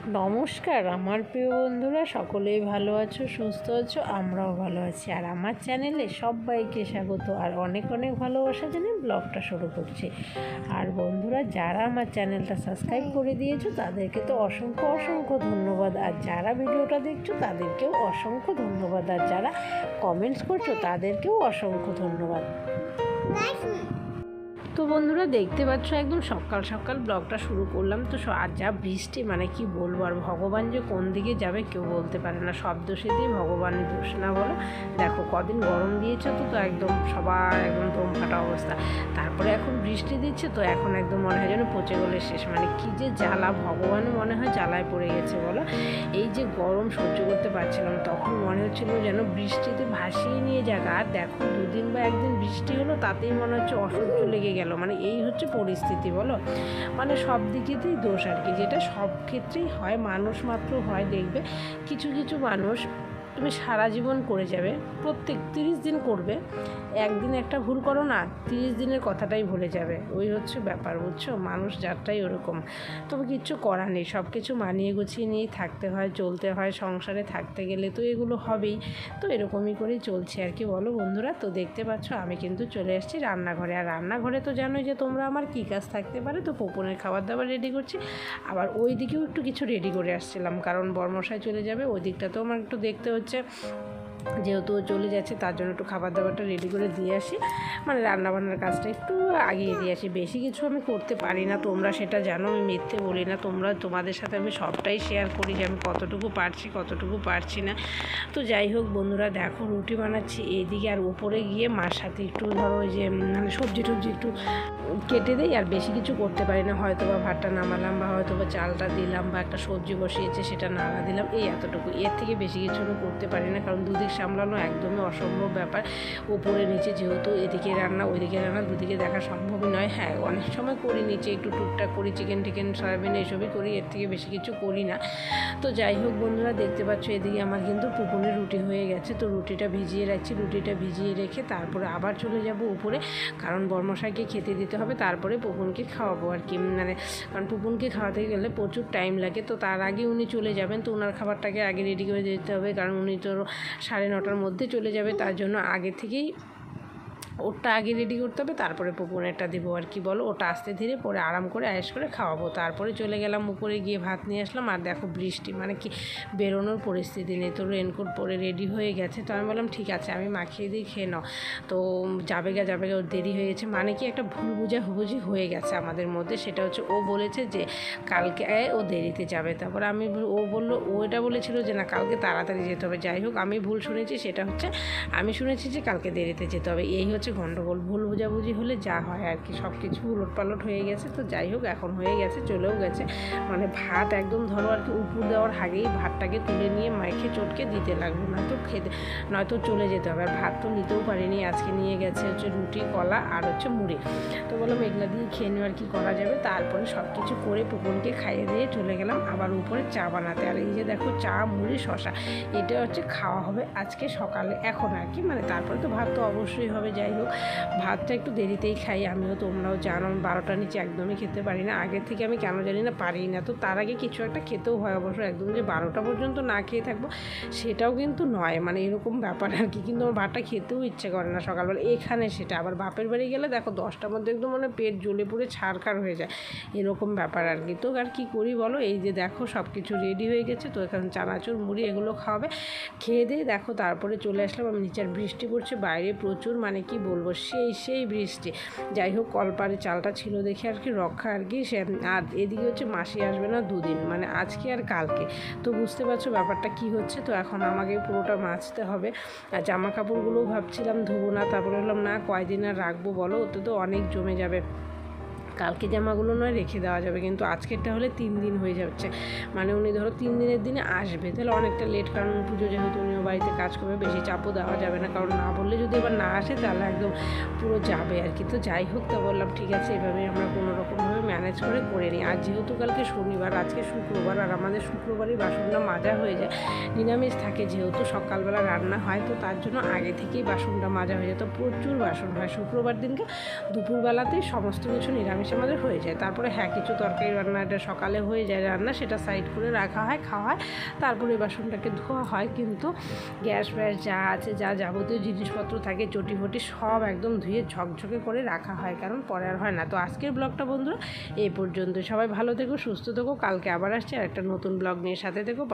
নমস্কার আমার প্রিয় বন্ধুরা, সকলেই ভালো আছো, সুস্থ আছো, আমরাও ভালো আছি। আর আমার চ্যানেলে সবাইকে স্বাগত আর অনেক অনেক ভালোবাসা জানিয়ে ব্লগটা শুরু করছি। আর বন্ধুরা, যারা আমার চ্যানেলটা সাবস্ক্রাইব করে দিয়েছো তাদেরকে তো অসংখ্য অসংখ্য ধন্যবাদ। আর যারা ভিডিওটা দেখছো তাদেরকেও অসংখ্য ধন্যবাদ। আর যারা কমেন্টস করছো তাদেরকেও অসংখ্য ধন্যবাদ। তো বন্ধুরা, দেখতে পাচ্ছ একদম সকাল সকাল ব্লগটা শুরু করলাম। তো আর যা বৃষ্টি, মানে কি বলবো, আর ভগবান যে কোন দিকে যাবে কেউ বলতে পারে না। সব দোষে দিয়ে ভগবানের দোষ না বলো। দেখো কদিন গরম দিয়েছে তো একদম সবার একদম দম ফাটা অবস্থা। তারপরে এখন বৃষ্টি দিচ্ছে তো এখন একদম মনে হয় যেন পচে গেলে শেষ। মানে কি যে জ্বালা, ভগবানও মনে হয় জ্বালায় পড়ে গেছে বলো। এই যে গরম সহ্য করতে পারছিলাম, তখন মনে হচ্ছিল যেন বৃষ্টিতে ভাসিয়ে নিয়ে যাক। আর দেখো দুদিন বা একদিন বৃষ্টি হলো, তাতেই মনে হচ্ছে অসহ্য লেগে গেল। মানে এই হচ্ছে পরিস্থিতি বলো। মানে সব দিকেতেই দোষ আর কি, যেটা সব ক্ষেত্রেই হয়, মানুষ মাত্র হয়। দেখবে কিছু কিছু মানুষ তুমি সারা জীবন করে যাবে, প্রত্যেক 30 দিন করবে, একদিন একটা ভুল করো না, 30 দিনের কথাটাই ভুলে যাবে। ওই হচ্ছে ব্যাপার, বুঝছো? মানুষ যারটাই ওরকম। তবে কিচ্ছু করার নেই, সব কিছু মানিয়ে গুছিয়ে নিয়েই থাকতে হয়, চলতে হয়। সংসারে থাকতে গেলে তো এগুলো হবেই। তো এরকমই করেই চলছে আর কি, বলো বন্ধুরা। তো দেখতে পাচ্ছ আমি কিন্তু চলে এসেছি রান্নাঘরে। আর রান্নাঘরে তো জানোই যে তোমরা আমার কী কাজ থাকতে পারে। তো পোপনের খাবার দাবার রেডি করছি, আবার ওই দিকেও একটু কিছু রেডি করে আসছিলাম, কারণ বরমশাই চলে যাবে, ওই দিকটাতেও আমার একটু দেখতে হচ্ছে। যেহেতু চলে যাচ্ছে তার জন্য একটু খাবার দাবারটা রেডি করে দিয়ে আসি, মানে রান্নাবান্নার কাজটা একটু আগিয়ে দিয়ে আসি। বেশি কিছু আমি করতে পারি না, তোমরা সেটা জানো, আমি মিথ্যে বলি না। তোমাদের সাথে আমি সবটাই শেয়ার করি যে আমি কতটুকু পারছি কতটুকু পারছি না। তো যাই হোক বন্ধুরা, দেখো রুটি বানাচ্ছি এইদিকে, আর উপরে গিয়ে মার সাথে একটু ধরো ওই যে মানে সবজি টবজি একটু কেটে দিই। আর বেশি কিছু করতে পারি না, হয়তো বা ভাতটা নামালাম, বা হয়তো বা চালটা দিলাম, বা একটা সবজি বসিয়েছে সেটা নাড়া দিলাম, এই এতটুকু। এর থেকে বেশি কিছু আমি করতে পারি না, কারণ দুদিক সামলানো একদমই অসম্ভব ব্যাপার। উপরে নিচে যেহেতু এদিকে রান্না ওইদিকে রান্না, দুদিকে দেখা সম্ভবই নয়। হ্যাঁ, অনেক সময় করি নিচে একটু টুকটাক করি, চিকেন টিকেন সয়াবিন এইসবই করি, এর থেকে বেশি কিছু করি না। তো যাই হোক বন্ধুরা, দেখতে পাচ্ছ এদিকে আমার কিন্তু পুকুনের রুটি হয়ে গেছে। তো রুটিটা ভিজিয়ে রাখছি, রুটিটা ভিজিয়ে রেখে তারপরে আবার চলে যাব উপরে, কারণ বর্মশাইকে খেতে দিতে হবে, তারপরে পুপুনকে খাওয়াবো আর কি। মানে কারণ পুপুনকে খাওয়াতে গেলে প্রচুর টাইম লাগে। তো তার আগে উনি চলে যাবেন, তো ওনার খাবারটাকে আগে রেডি করে দিতে হবে, কারণ উনি তো 9:30টার মধ্যে চলে যাবে। তার জন্য আগে থেকেই ওটা আগে রেডি করতে হবে, তারপরে পুকুনেরটা দেবো আর কি, বলো। ওটা আস্তে ধীরে পরে আরাম করে আয়েস করে খাওয়াবো। তারপরে চলে গেলাম উপরে, গিয়ে ভাত নিয়ে আসলাম। আর দেখো বৃষ্টি, মানে কি বেরোনোর পরিস্থিতি নেই। তো রেনকোট পরে রেডি হয়ে গেছে। তো আমি বললাম ঠিক আছে, আমি মাখিয়ে দিই, খেয়ে নাও। তো যাবে গা ওর দেরি হয়ে গেছে। মানে কি একটা ভুল বুঝাবুঝি হয়ে গেছে আমাদের মধ্যে। সেটা হচ্ছে ও বলেছে যে কালকে ও দেরিতে যাবে, তারপর ও বললো, ও এটা বলেছিল যে না কালকে তাড়াতাড়ি যেতে হবে। যাই হোক, আমি ভুল শুনেছি, সেটা হচ্ছে আমি শুনেছি যে কালকে দেরিতে যেতে হবে। এই হচ্ছে গণ্ডগোল, ভুল বোঝাবুঝি হলে যা হয় আর কি, সব কিছু উলটপালট হয়ে গেছে। তো যাই হোক, এখন হয়ে গেছে, চলেও গেছে। মানে ভাত একদম ধরো আর কি উপর দেওয়ার আগেই ভাতটাকে তুলে নিয়ে মাইকে চটকে দিতে লাগবে, নয়তো চলে যেতে হবে। আর ভাত তো নিতেও পারিনি, আজকে নিয়ে গেছে হচ্ছে রুটি, কলা আর হচ্ছে মুড়ি। তো বললাম এগুলা দিয়ে খেয়ে নেওয়ার আর কি করা যাবে। তারপরে সব কিছু করে পুকুরকে খাইয়ে দিয়ে চলে গেলাম আবার উপরে চা বানাতে। আর এই যে দেখো চা, মুড়ি, শশা, এটা হচ্ছে খাওয়া হবে আজকে সকালে এখন আর কি। মানে তারপরে তো ভাত তো অবশ্যই হবে। যাই হোক, ভাতটা একটু দেরিতেই খাই আমিও, তোমরাও জানো। 12টার নিচে একদমই খেতে পারি না, আগের থেকে আমি কেন জানি না পারি না। তো তার আগে কিছু একটা খেতেও হয় অবশ্য, একদম যে 12টা পর্যন্ত না খেয়ে থাকবো সেটাও কিন্তু নয়, মানে এরকম ব্যাপার আর কি। কিন্তু আমার ভাতটা খেতেও ইচ্ছে করে না সকালবেলা, এখানে সেটা। আবার বাপের বাড়ি গেলে দেখো 10টার মধ্যে একদম মানে পেট জ্বলে পুড়ে ছাড়খাড় হয়ে যায়, এরকম ব্যাপার আর কি। তো আর কি করি বলো, এই যে দেখো সব কিছু রেডি হয়ে গেছে। তো এখানে চানাচুর, মুড়ি এগুলো খাওয়াবে। খেয়ে দিয়ে দেখো তারপরে চলে আসলাম আমি নিচে। আর বৃষ্টি পড়ছে বাইরে প্রচুর, মানে কি বলবো, সেই বৃষ্টি। যাই হোক, কলপারে চালটা ছিল দেখে আর কি রক্ষা আর কি। আর এদিকে হচ্ছে মাসি আসবে না 2 দিন, মানে আজকে আর কালকে। তো বুঝতে পারছো ব্যাপারটা কি হচ্ছে। তো এখন আমাকে পুরোটা মাজতে হবে। আর জামা কাপড়গুলোও ভাবছিলাম ধোবো না, তারপরে বললাম না কয়দিন আর রাখবো বলো, ওতে তো অনেক জমে যাবে। কালকে জামাগুলো নয় রেখে দেওয়া যাবে, কিন্তু আজকেরটা হলে 3 দিন হয়ে যাচ্ছে। মানে উনি ধরো 3 দিনের দিনে আসবে, তাহলে অনেকটা লেট, কারণ পুজো যেহেতু উনিও বাড়িতে কাজ করবে, বেশি চাপও দেওয়া যাবে না, কারণ না বললে যদি এবার না আসে তাহলে একদম পুরো যাবে আর কি। তো যাই হোক, তো বললাম ঠিক আছে, এভাবেই আমরা কোনোরকমভাবে ম্যানেজ করে নিই। আর যেহেতু কালকে শনিবার, আজকে শুক্রবার, আর আমাদের শুক্রবারই বাসনটা মাজা হয়ে যায়, নিরামিষ থাকে যেহেতু, সকালবেলা রান্না হয়, তো তার জন্য আগে থেকেই বাসনটা মাজা হয়ে যায়। তো প্রচুর বাসন হয় শুক্রবার দিনকে, দুপুরবেলাতেই সমস্ত কিছু নিরামিষ আমাদের হয়ে যায়। তারপরে হ্যাঁ, কিছু তরকারি রান্না, এটা সকালে হয়ে যায় রান্না, সেটা সাইড করে রাখা হয়, খাওয়া হয়, তারপরে বাসনটাকে ধোয়া হয়। কিন্তু গ্যাস ফ্যাস যা আছে, যা যাবতীয় জিনিসপত্র থাকে, চটি ফটি সব একদম ধুয়ে ঝকঝকে করে রাখা হয়, কারণ পরে আর হয় না। তো আজকের ব্লগটা বন্ধুরা এই পর্যন্ত। সবাই ভালো থেকো, সুস্থ থেকো, কালকে আবার আসছে আর একটা নতুন ব্লগ নিয়ে, সাথে থেকো।